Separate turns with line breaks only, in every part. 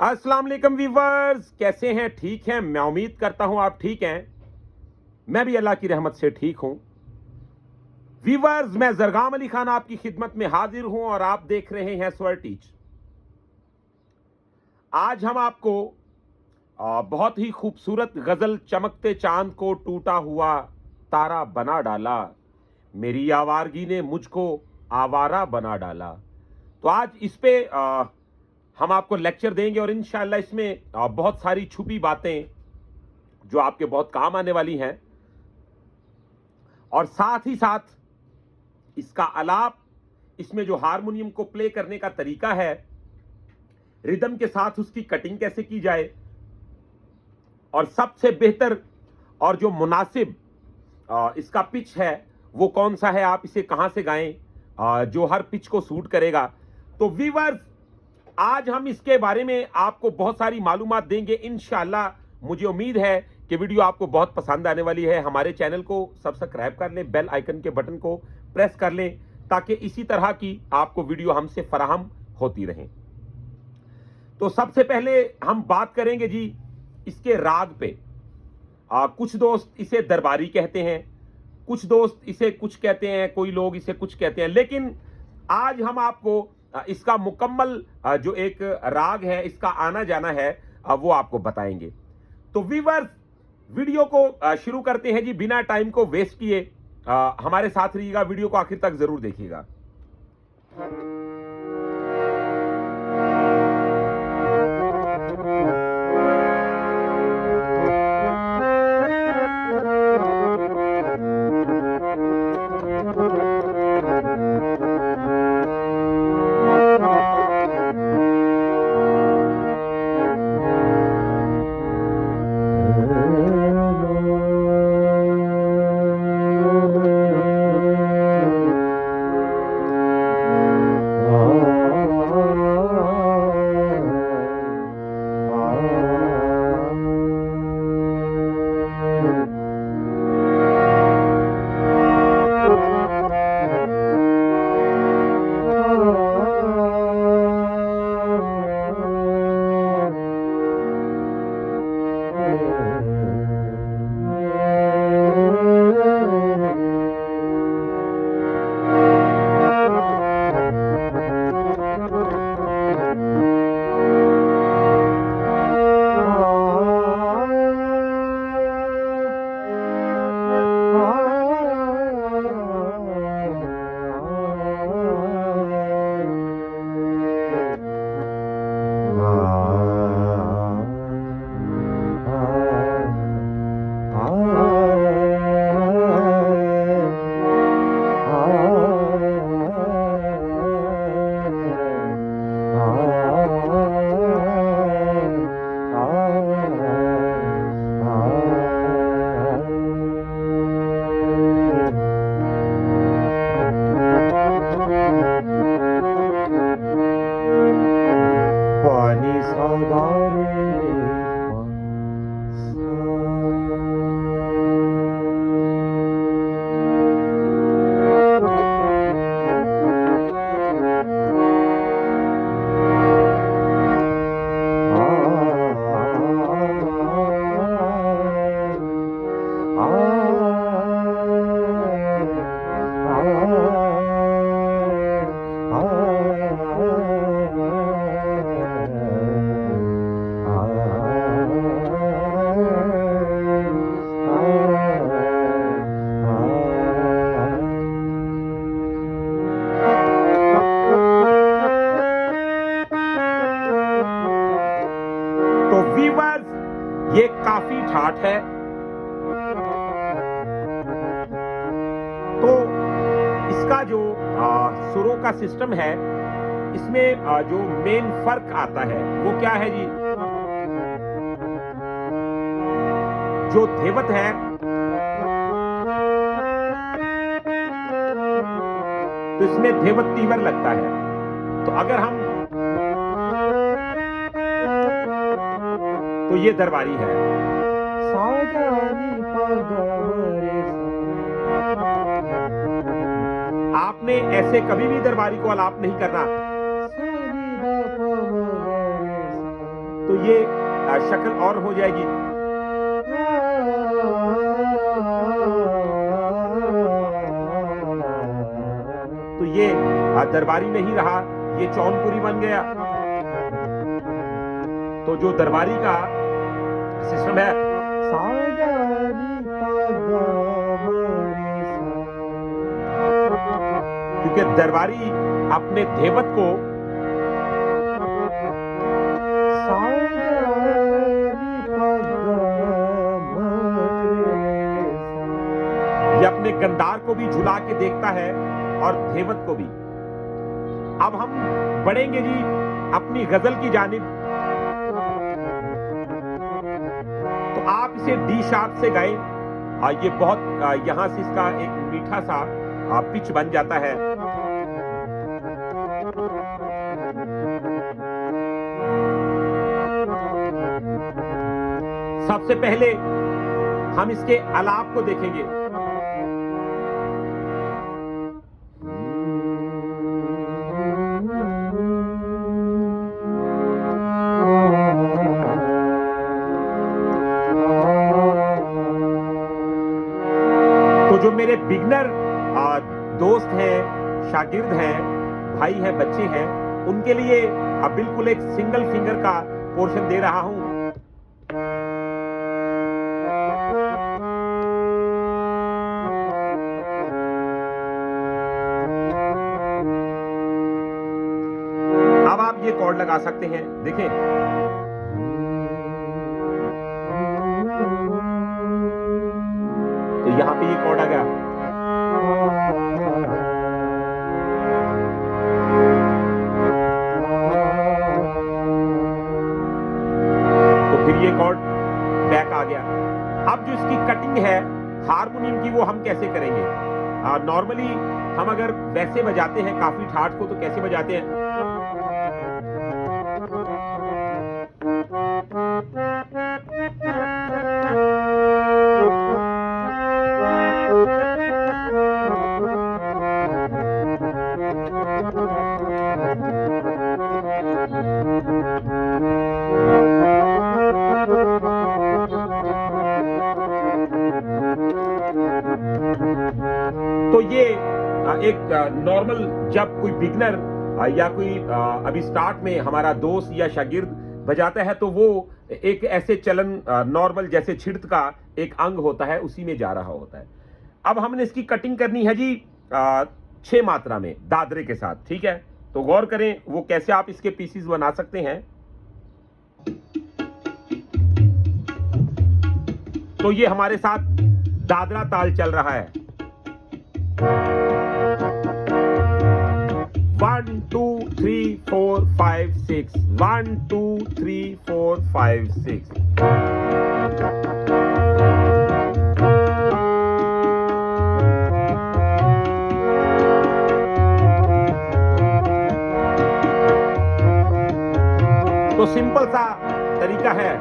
अस्सलाम वालेकुम व्यूअर्स, कैसे हैं? ठीक हैं? मैं उम्मीद करता हूं आप ठीक हैं। मैं भी अल्लाह की रहमत से ठीक हूं। व्यूअर्स, मैं जरगाम अली खान आपकी खिदमत में हाजिर हूं और आप देख रहे हैं स्वर टीच। आज हम आपको बहुत ही खूबसूरत गजल चमकते चांद को टूटा हुआ तारा बना डाला, मेरी आवारगी ने मुझको आवारा बना डाला। तो आज इस पे हम आपको लेक्चर देंगे और इंशाल्लाह इसमें बहुत सारी छुपी बातें जो आपके बहुत काम आने वाली हैं, और साथ ही साथ इसका आलाप, इसमें जो हारमोनियम को प्ले करने का तरीका है, रिदम के साथ उसकी कटिंग कैसे की जाए, और सबसे बेहतर और जो मुनासिब इसका पिच है वो कौन सा है, आप इसे कहां से गाएं जो हर पिच को सूट करेगा। तो व्यूअर्स, आज हम इसके बारे में आपको बहुत सारी मालूमात देंगे इंशाल्लाह। मुझे उम्मीद है कि वीडियो आपको बहुत पसंद आने वाली है। हमारे चैनल को सब्सक्राइब कर लें, बेल आइकन के बटन को प्रेस कर लें ताकि इसी तरह की आपको वीडियो हमसे फराहम होती रहें। तो सबसे पहले हम बात करेंगे जी इसके राग पे। कुछ दोस्त इसे दरबारी कहते हैं, कुछ दोस्त इसे कुछ कहते हैं, कोई लोग इसे कुछ कहते हैं, लेकिन आज हम आपको इसका मुकम्मल जो एक राग है, इसका आना जाना है, वो आपको बताएंगे। तो व्यूअर्स, वीडियो को शुरू करते हैं जी बिना टाइम को वेस्ट किए। हमारे साथ रहिएगा, वीडियो को आखिर तक जरूर देखिएगा। ये काफी ठाठ है। तो इसका जो सुरों का सिस्टम है इसमें जो मेन फर्क आता है वो क्या है जी? जो धेवत है तो इसमें धेवत तीवर लगता है। तो अगर हम, तो ये दरबारी है। आपने ऐसे कभी भी दरबारी को आलाप नहीं करना। तो ये शक्ल और हो जाएगी। तो ये दरबारी नहीं रहा, ये चौनपुरी बन गया। तो जो दरबारी का सिस्टम है, क्योंकि दरबारी अपने धेवत को ये अपने गंदार को भी झुला के देखता है और धेवत को भी। अब हम बढ़ेंगे जी अपनी गजल की जानिब। तो आप इसे डी शार्प से गाएं। ये बहुत यहां से इसका एक मीठा सा पिच बन जाता है। सबसे पहले हम इसके आलाप को देखेंगे। तो जो मेरे बिगनर दोस्त हैं, शागिर्द हैं, भाई हैं, बच्चे हैं, उनके लिए अब बिल्कुल एक सिंगल फिंगर का पोर्शन दे रहा हूं। अब आप ये कॉर्ड लगा सकते हैं, देखें। तो यहां पे ये कॉर्ड आ गया। तो फिर ये कॉर्ड बैक आ गया। अब जो इसकी कटिंग है हारमोनियम की, वो हम कैसे करेंगे? नॉर्मली हम अगर वैसे बजाते हैं काफी ठाठ को, तो कैसे बजाते हैं? तो ये एक नॉर्मल, जब कोई बिगनर या कोई अभी स्टार्ट में हमारा दोस्त या शागिर्द बजाता है, तो वो एक ऐसे चलन नॉर्मल जैसे छिड़त का एक अंग होता है, उसी में जा रहा होता है। अब हमने इसकी कटिंग करनी है जी 6 मात्रा में दादरे के साथ, ठीक है? तो गौर करें वो कैसे आप इसके पीसीस बना सकते हैं। तो ये हमारे साथ दादरा ताल चल रहा है। 1 2 3 4 5 6 1 2 3 4 5 6। तो सिंपल सा तरीका है।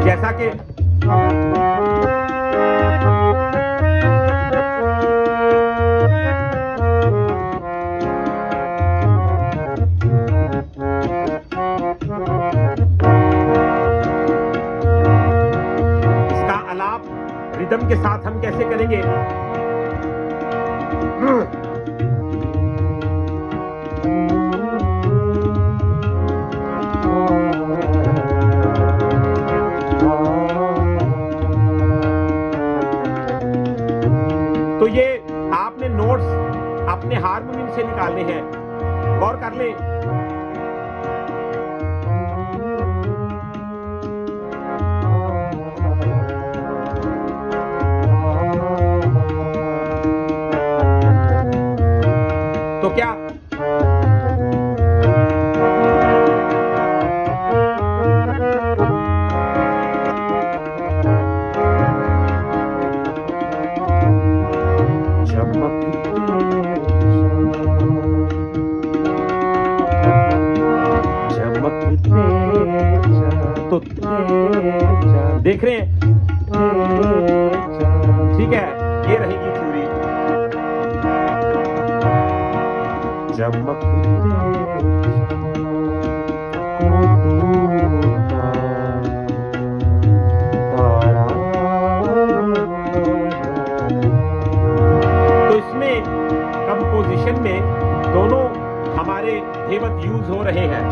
जैसा कि इसका आलाप रिदम के साथ हम कैसे करेंगे? तो ये आपने नोट्स अपने हारमोनियम से निकालने हैं, गौर कर लें। तो क्या तो देख रहे हैं, ठीक है, ये रहेगी थ्योरी। तो इसमें कंपोजिशन में दोनों हमारे हेवत यूज हो रहे हैं।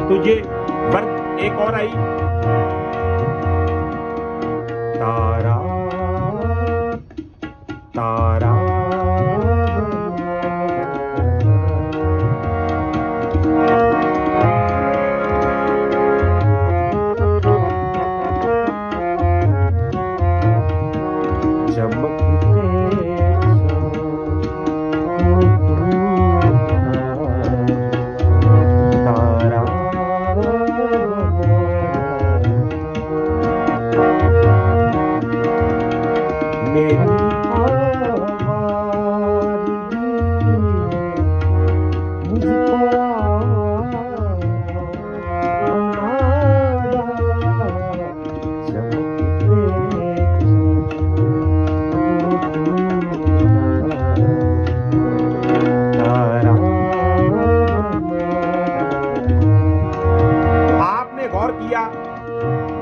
तो ये वर्ग एक और आई, तारा तारा।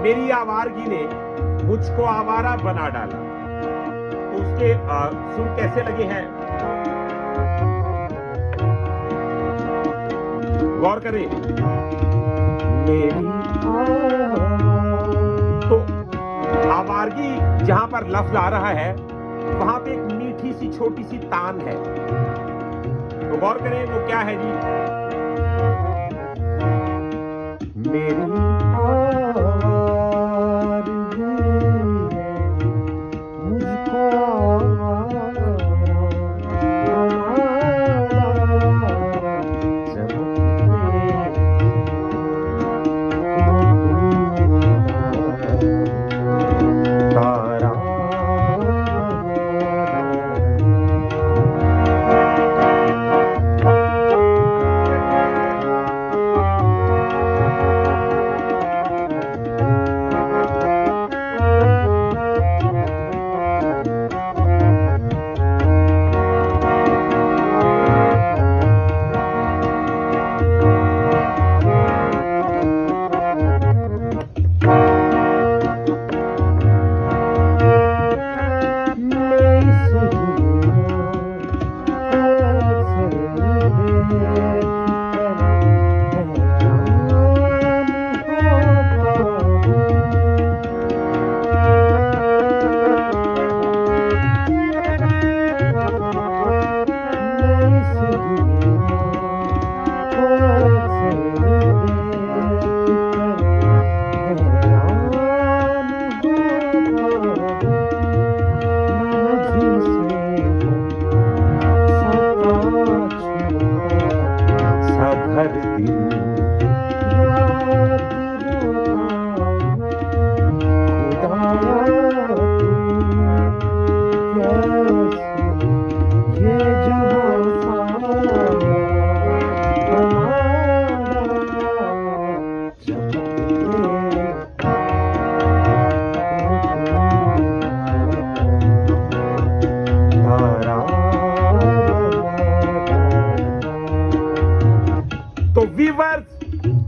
मेरी आवारगी ने मुझको आवारा बना डाला। तो उसके सुर कैसे लगे हैं, गौर करें। तो आवारगी जहां पर लफ्ज आ रहा है वहां पे एक मीठी सी छोटी सी तान है। तो गौर करें वो क्या है जी, मेरी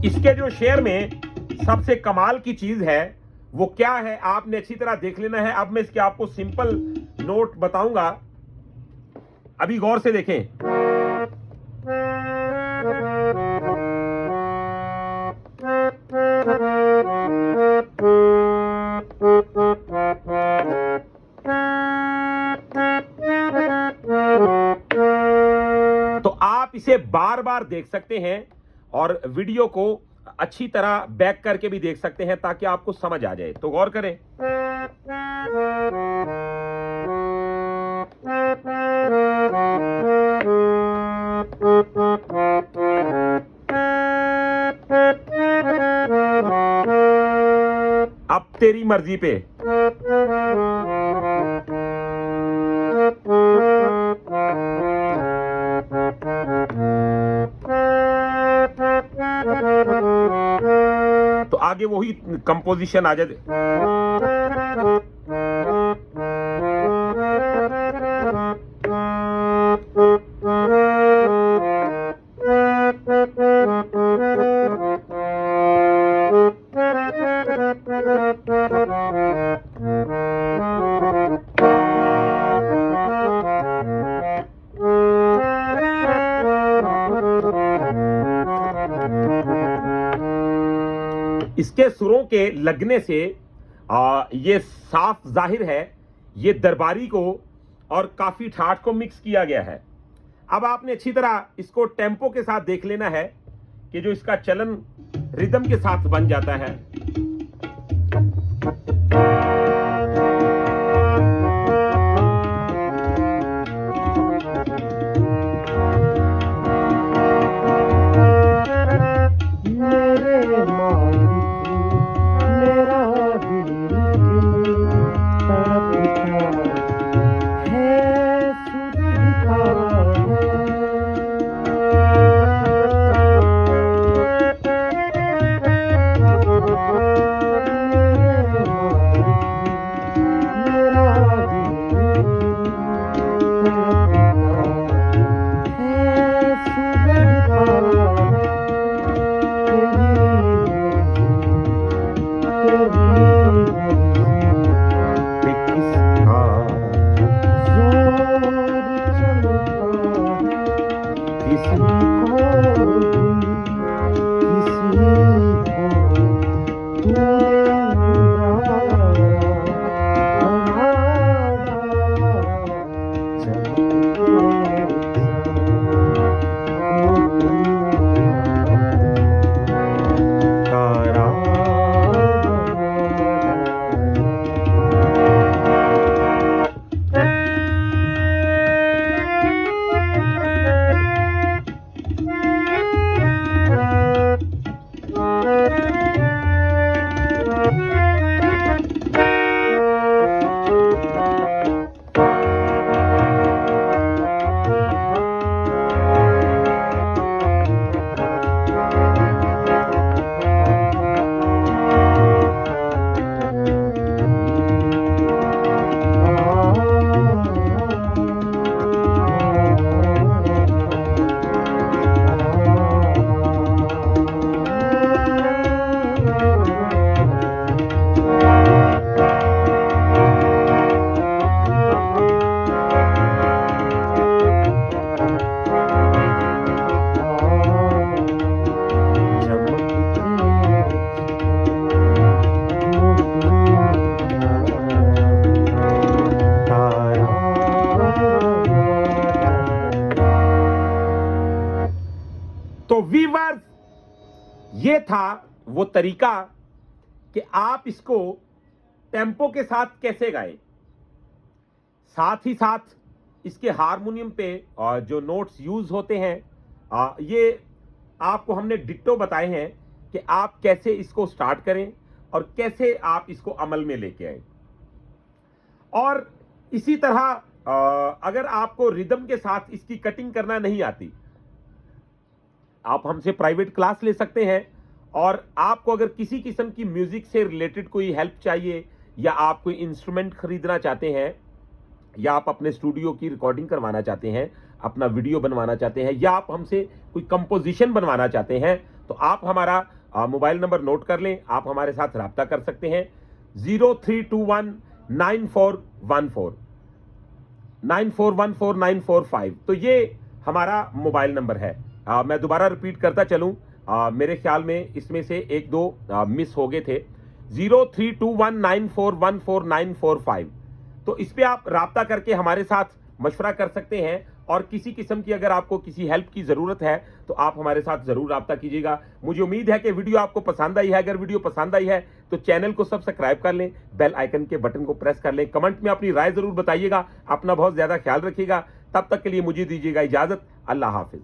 इसके जो शेर में सबसे कमाल की चीज है वो क्या है, आपने अच्छी तरह देख लेना है। अब मैं इसके आपको सिंपल नोट बताऊंगा। अभी गौर से देखें। तो आप इसे बार बार देख सकते हैं और वीडियो को अच्छी तरह बैक करके भी देख सकते हैं ताकि आपको समझ आ जाए। तो गौर करें। अब तेरी मर्जी पे। तो आगे वही कंपोजिशन आ जाए। इसके सुरों के लगने से ये साफ जाहिर है ये दरबारी को और काफी ठाठ को मिक्स किया गया है। अब आपने अच्छी तरह इसको टेम्पो के साथ देख लेना है कि जो इसका चलन रिदम के साथ बन जाता है। तो वीवर्स, ये था वो तरीका कि आप इसको टेम्पो के साथ कैसे गाएं। साथ ही साथ इसके हारमोनियम पे जो नोट्स यूज होते हैं ये आपको हमने डिट्टो बताए हैं कि आप कैसे इसको स्टार्ट करें और कैसे आप इसको अमल में लेके आए। और इसी तरह अगर आपको रिदम के साथ इसकी कटिंग करना नहीं आती, आप हमसे प्राइवेट क्लास ले सकते हैं। और आपको अगर किसी किस्म की म्यूजिक से रिलेटेड कोई हेल्प चाहिए या आप कोई इंस्ट्रूमेंट खरीदना चाहते हैं या आप अपने स्टूडियो की रिकॉर्डिंग करवाना चाहते हैं, अपना वीडियो बनवाना चाहते हैं या आप हमसे कोई कंपोजिशन बनवाना चाहते हैं, तो आप हमारा मोबाइल नंबर नोट कर लें। आप हमारे साथ रब्ता कर सकते हैं 03219414 9414945945। तो ये हमारा मोबाइल नंबर है। मैं दोबारा रिपीट करता चलूं, मेरे ख्याल में इसमें से एक दो मिस हो गए थे। 032194144945। तो इस पे आप राब्ता करके हमारे साथ मशवरा कर सकते हैं, और किसी किस्म की अगर आपको किसी हेल्प की जरूरत है तो आप हमारे साथ जरूर राब्ता कीजिएगा। मुझे उम्मीद है कि वीडियो आपको पसंद आई है। अगर वीडियो पसंद आई है तो चैनल को सब्सक्राइब कर लें, बेल आइकन के बटन को प्रेस कर लें, कमेंट में अपनी राय जरूर बताइएगा। अपना बहुत ज्यादा ख्याल रखिएगा। तब तक के लिए मुझे दीजिएगा इजाजत। अल्लाह हाफिज।